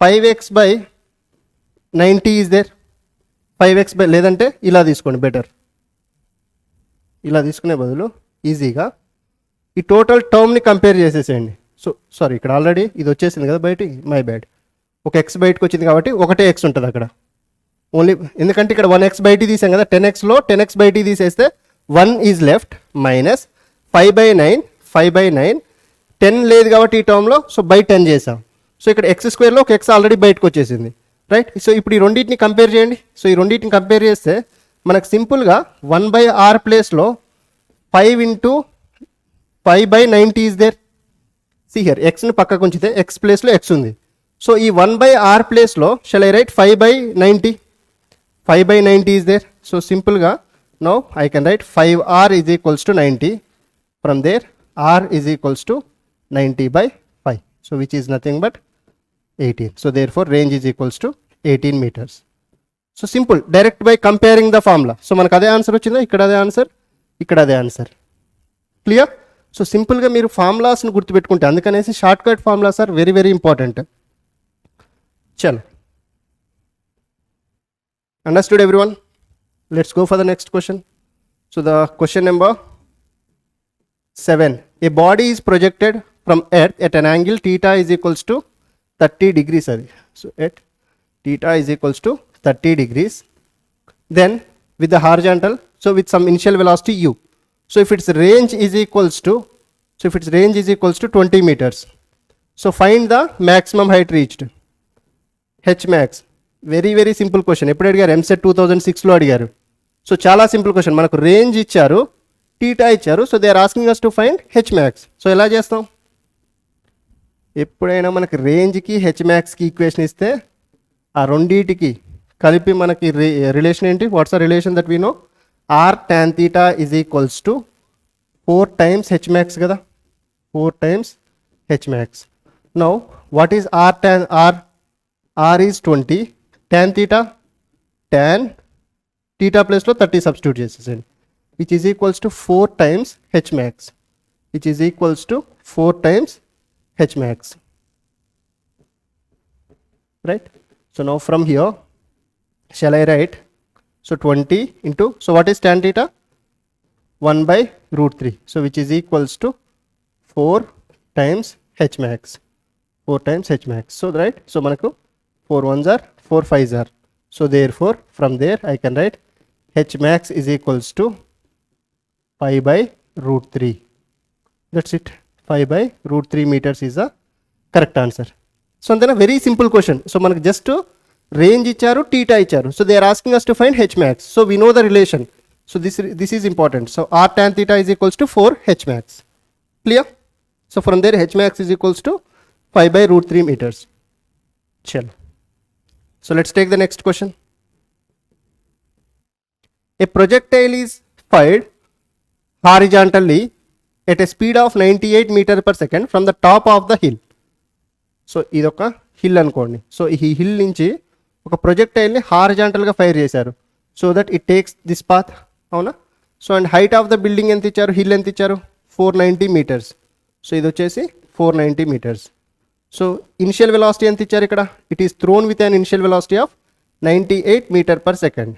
5x/90 is there. 5x లేదంటే ఇలా తీసుకోండి, బెటర్. ఇలా తీసుకునే బదులు ఈజీగా ఈ టోటల్ టర్మ్ని కంపేర్ చేసేసేయండి. సో సారీ, ఇక్కడ ఆల్రెడీ ఇది వచ్చేసింది కదా బయటికి, మై బ్యాడ్. ఒక ఎక్స్ బయటకు వచ్చింది కాబట్టి ఒకటే ఎక్స్ ఉంటుంది అక్కడ ఓన్లీ, ఎందుకంటే ఇక్కడ 1x బయటికి తీసాం కదా. 10xలో 10x బయటికి తీసేస్తే 1 ఈజ్ లెఫ్ట్ మైనస్ 5/9 10 లేదు కాబట్టి ఈ టర్మ్లో, సో బై 10 చేసాం. సో ఇక్కడ ఎక్స్ స్క్వేర్లో ఒక ఎక్స్ ఆల్రెడీ బయటకు వచ్చేసింది, రైట్? సో ఇప్పుడు ఈ రెండింటిని కంపేర్ చేయండి. సో ఈ రెండింటిని కంపేర్ చేస్తే మనకు సింపుల్గా 1/r ప్లేస్లో 5 into 5/90 is there. See here ఎక్స్ని పక్కకు ఉంచితే ఎక్స్ ప్లేస్లో ఎక్స్ ఉంది. సో ఈ 1/r ప్లేస్లో shall I write 5/90 is there. So సింపుల్గా now I can write 5r is equals to 90. From there r is equals to 90/5. So which is nothing but 18. So therefore range is equals to 18 meters. So simple, direct by comparing the formula. So మనకు అదే ఆన్సర్ వచ్చిందా? ఇక్కడ అదే ఆన్సర్. క్లియర్? సో సింపుల్గా మీరు ఫార్ములాస్ని గుర్తుపెట్టుకుంటే, అందుకనేసి shortcut formulas are very very important. చలో, understood everyone? Let's go for the next question. So the question number 7. A body is projected from earth at an angle theta is equals to 30 degrees. So at theta is equals to 30 degrees. Then with the horizontal, so with some initial velocity u. So if its range is equals to 20 meters. So find the maximum height reached. H max. Very very simple question. ఎప్పుడు అడిగారు? ఎంసెట్ 2006లో అడిగారు. సో చాలా సింపుల్ క్వశ్చన్. మనకు రేంజ్ ఇచ్చారు, టీటా ఇచ్చారు. So they are asking us to find H max. సో ఎలా చేస్తాం? ఎప్పుడైనా మనకి రేంజ్కి హెచ్ మ్యాక్స్కి ఈక్వేషన్ ఇస్తే ఆ రెండింటికి కలిపి మనకి రిలేషన్ ఏంటి? What's the relation that we no? r tan theta is equals to 4 times h max కదా, 4 times h max. Now what is r tan r? R is 20, tan theta place లో 30 substitute చేసేసండి, which is equals to 4 times h max, right? So now from here shall I write, so 20 into, so what is tan theta? 1/√3, so which is equals to 4 times h max, so right? So manaku 4 1s are 4 5s are, so therefore from there I can write h max is equals to 5/√3. That's it, 5/√3 meters is the correct answer. So then a very simple question. So manaku just range icharu, theta icharu, so they are asking us to find h max. So we know the relation, so this is important. So r tan theta is equals to 4 h max. Clear? So from there h max is equals to 5 by root 3 meters. Chalo. So let's take the next question. A projectile is fired horizontally at a speed of 98 meters per second from the top of the hill. So ఇది ఒక హిల్ అనుకోండి. సో ఈ హిల్ నుంచి ఒక ప్రొజెక్టైల్ని హారిజాంటల్గా ఫైర్ చేశారు. So that it takes this path, అవునా? So and height of the building ఎంత ఇచ్చారు, హిల్ ఎంత ఇచ్చారు, 490 meters. సో ఇది వచ్చేసి 490 meters. సో ఇనిషియల్ వెలాసిటీ ఎంత ఇచ్చారు ఇక్కడ, it is thrown with an initial velocity of 98 meters per second.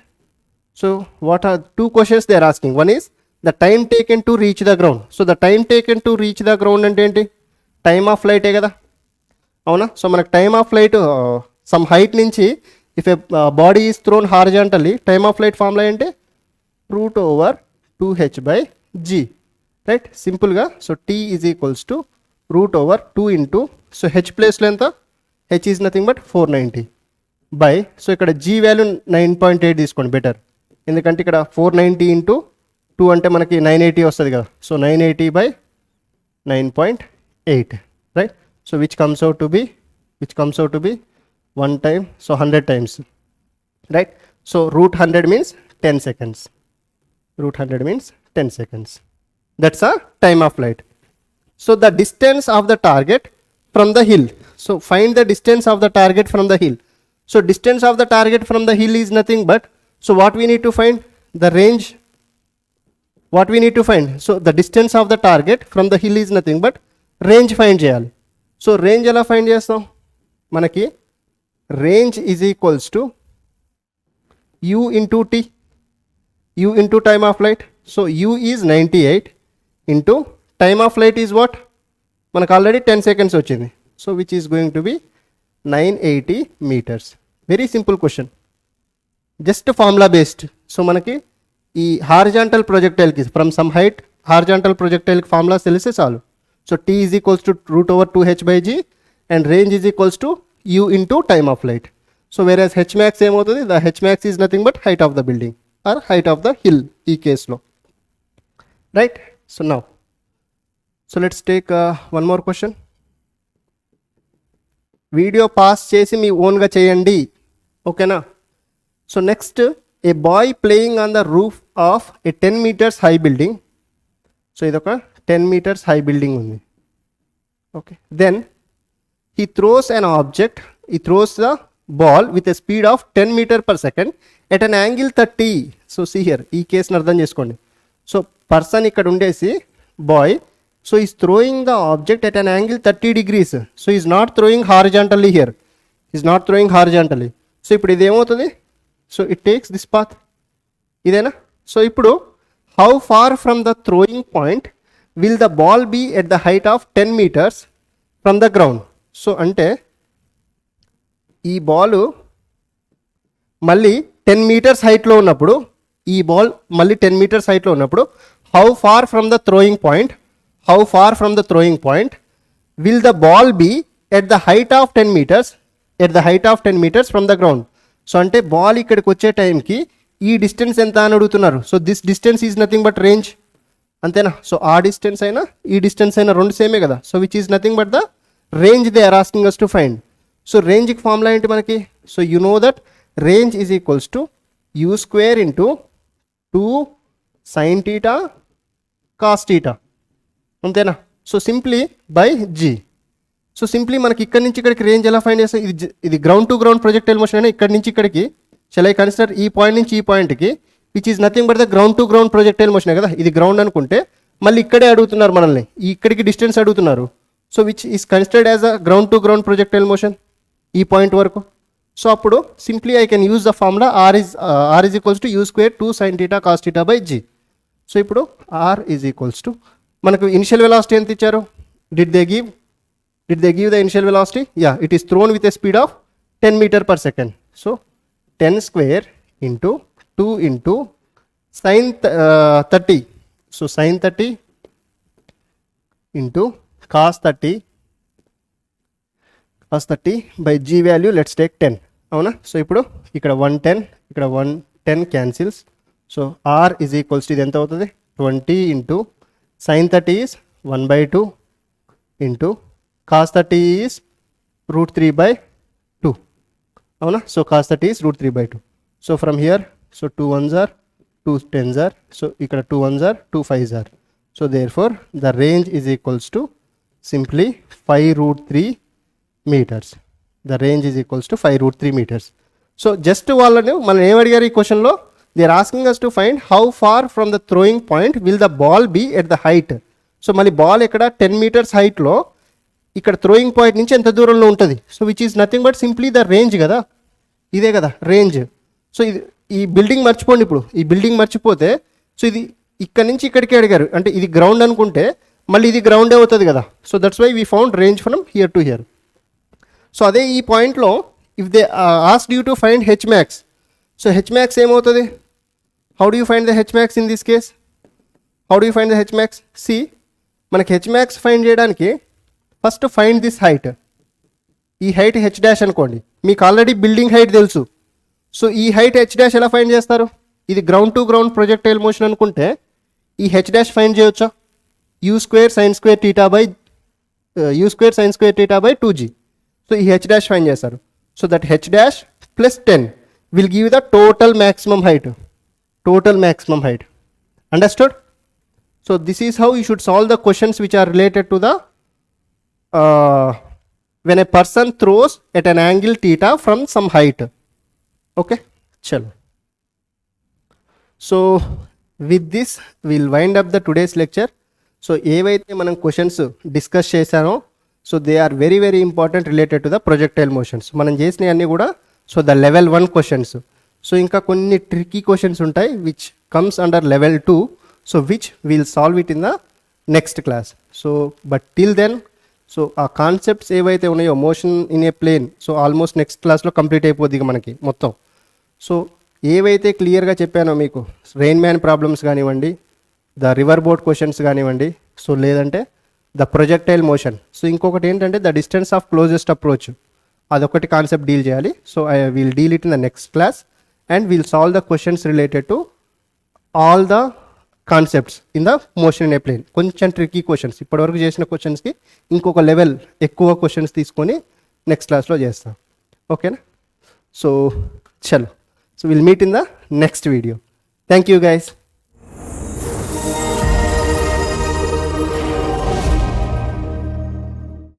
So what are two questions they are asking? One is the time taken to reach the ground. So the time taken to reach the ground అంటే ఏంటి, టైమ్ ఆఫ్ ఫ్లైట్ కదా, అవునా? సో మనకు time of flight some height నుంచి if a body is thrown horizontally, time of flight formula ఏంటి, √2h/g, రైట్? సింపుల్గా so t is equals to √2 into, so H ప్లేస్లో ఎంత, H is nothing but 490 by, so ఇక్కడ g వాల్యూ 9.8 తీసుకోండి బెటర్, ఎందుకంటే ఇక్కడ 490 ఇంటూ 2 అంటే మనకి 980 వస్తుంది కదా. So 980 by 9.8, right? So which comes out to be 1 time, so 100 times, right? So √100 means 10 seconds. √100 means 10 seconds. That's a time of flight. So the distance of the target from the hill. So find the distance of the target from the hill. So distance of the target from the hill is nothing but, so what we need to find, the range. What we need to find, so the distance of the target from the hill is nothing but range find చేయాలి. సో రేంజ్ ఎలా ఫైండ్ చేస్తాం, మనకి range is equals to u into T, u into time of flight. So u is 98 into time of flight is what, మనకు ఆల్రెడీ 10 seconds వచ్చింది. So which is going to be 980 meters. Very simple question, just formula based. So మనకి ఈ హారిజాంటల్ ప్రొజెక్టైల్కి ఫ్రమ్ సమ్ హైట్ హారిజాంటల్ ప్రొజెక్టైల్కి ఫార్ములా తెలిస్తే చాలు. So t is equals to √2h/g and range is equals to u into time of flight. So whereas H max ఏమవుతుంది, the H max is nothing but height of the building or height of the hill ఈ కేస్లో, right? So now, so let's take one more question. Video pass చేసి మీ ఓన్గా చేయండి, ఓకేనా? So next, a boy playing on the roof of a 10 meters high building. సో ఇదొక 10 meters హై బిల్డింగ్ ఉంది, okay? Then he throws an object, he throws the ball with a speed of 10 meters per second at an angle 30. So see here, ఈ కేసుని అర్థం చేసుకోండి. సో పర్సన్ ఇక్కడ ఉండేసి boy, so is throwing the object at an angle 30 degrees. So is not throwing horizontally here, is not throwing horizontally. సో ఇప్పుడు ఇది ఏమవుతుంది, so it takes this path, ఇదేనా? సో ఇప్పుడు how far from the throwing point will the ball be at the height of 10 meters from the ground. So అంటే ఈ బాలు మళ్ళీ 10 meters హైట్లో ఉన్నప్పుడు, ఈ బాల్ మళ్ళీ 10 meters హైట్లో ఉన్నప్పుడు how far from the throwing point, how far from the throwing point will the ball be at the height of 10 meters, at the height of 10 meters from the ground. So అంటే బాల్ ఇక్కడికి వచ్చే టైంకి ఈ డిస్టెన్స్ ఎంత అని అడుగుతున్నారు. So this distance is nothing but range, అంతేనా? సో ఆ డిస్టెన్స్ అయినా ఈ డిస్టెన్స్ అయినా రెండు సేమే కదా. So which is nothing but the range they are asking us to find. So రేంజ్కి ఫార్ములా ఏంటి మనకి, so you know that range is equals to u² into 2 sin θ cos θ, అంతేనా? So simply by g. So simply మనకి ఇక్కడ నుంచి ఇక్కడికి రేంజ్ ఎలా ఫైండ్ చేస్తాం, ఇది ground to ground projectile motion అయినా ఇక్కడ నుంచి ఇక్కడికి, షల్ ఐ కన్సిడర్ ఈ పాయింట్ నుంచి ఈ పాయింట్కి, which is nothing but the ground to ground projectile motion కదా. ఇది గ్రౌండ్ అనుకుంటే మళ్ళీ ఇక్కడే అడుగుతున్నారు మనల్ని, ఇక్కడికి డిస్టెన్స్ అడుగుతున్నారు. So which is considered as a ground to ground projectile motion ఈ పాయింట్ వరకు. సో అప్పుడు simply I can use the formula r is equals to u² 2 sin θ cos θ by g. So ఇప్పుడు r ఈజ్ ఈక్వల్స్ టు, మనకు ఇనిషియల్ వెలాసిటీ ఎంత ఇచ్చారు, did they give the initial velocity, yeah, it is thrown with a speed of 10 meters per second. So 10² into 2 into sin 30, so sin 30 into cos 30 by g value let's take 10, అవునా? సో ఇప్పుడు ఇక్కడ 110, ఇక్కడ 110 cancels. So r is equals to ఇది ఎంత అవుతుంది, 20 into sin 30 is 1/2 into cos 30 is root 3 by 2. Avuna? So cos 30 is root 3 by 2. So from here, so 2 1s are, 2 10s are, so ikkada 2 1s are, 2 5s are. So therefore the range is equals to simply 5 root 3 meters. The range is equals to 5 root 3 meters. So just వాళ్ళని మనం ఏం అడిగారు ఈ క్వశ్చన్లో, they are asking us to find how far from the throwing point will the ball be at the height. So మళ్ళీ బాల్ ఇక్కడ 10 meters హైట్లో ఇక్కడ థ్రోయింగ్ పాయింట్ నుంచి ఎంత దూరంలో ఉంటుంది. So which is nothing but simply the range కదా, ఇదే కదా రేంజ్. సో ఇది ఈ బిల్డింగ్ మర్చిపోండి, ఇప్పుడు ఈ బిల్డింగ్ మర్చిపోతే సో ఇది ఇక్కడ నుంచి ఇక్కడికి అడిగారు, అంటే ఇది గ్రౌండ్ అనుకుంటే మళ్ళీ ఇది గ్రౌండే అవుతుంది కదా. So that's why we found range from here to here. So అదే ఈ పాయింట్లో if they asked you to find H max, so H max ఏమవుతుంది? How do you find the H max in this case? How do you find the H max? See, మనకి హెచ్ మ్యాక్స్ ఫైండ్ చేయడానికి ఫస్ట్ ఫైండ్ దిస్ హైట్. ఈ హైట్ హెచ్ డాష్ అనుకోండి, మీకు ఆల్రెడీ బిల్డింగ్ హైట్ తెలుసు. సో ఈ హైట్ హెచ్ డాష్ ఎలా ఫైండ్ చేస్తారు? ఇది ground to ground projectile motion అనుకుంటే ఈ హెచ్ డాష్ ఫైండ్ చేయొచ్చా? You square sine square theta by 2g. So ఈ హెచ్ డాష్ ఫైండ్ చేస్తారు. So that H dash plus 10 will give the total maximum height. Understood? So this is how you should solve the questions which are related to the when a person throws at an angle theta from some height. Okay, chalo. So with this we'll wind up the today's lecture. So ఏవైతే మనం క్వశ్చన్స్ డిస్కస్ చేశానో so they are very very important related to the projectile motions. మనం చేసినవి అన్నీ కూడా so the level 1 questions. So ఇంకా కొన్ని ట్రిక్కీ క్వశ్చన్స్ ఉంటాయి which comes under level 2. So which will solve it in the next class. So but till then so ఆ కాన్సెప్ట్స్ ఏవైతే ఉన్నాయో motion in a plane, so almost next క్లాస్లో కంప్లీట్ అయిపోద్ది ఇక మనకి మొత్తం. సో ఏవైతే క్లియర్గా చెప్పానో మీకు రెయిన్ మ్యాన్ ప్రాబ్లమ్స్ కానివ్వండి, ద రివర్ బోట్ క్వశ్చన్స్ కానివ్వండి, సో లేదంటే ద ప్రొజెక్టైల్ మోషన్. సో ఇంకొకటి ఏంటంటే the distance of closest approach, అదొకటి కాన్సెప్ట్ డీల్ చేయాలి. So I will deal it in the next class and will solve the questions related to all the concepts in the motion in a plane. కొంచెం ట్రిక్కీ క్వశ్చన్స్, ఇప్పటివరకు చేసిన క్వశ్చన్స్కి ఇంకొక లెవెల్ ఎక్కువ క్వశ్చన్స్ తీసుకొని నెక్స్ట్ క్లాస్లో చేస్తాం. ఓకేనా? సో చలో, so will meet in the next video. Thank you guys.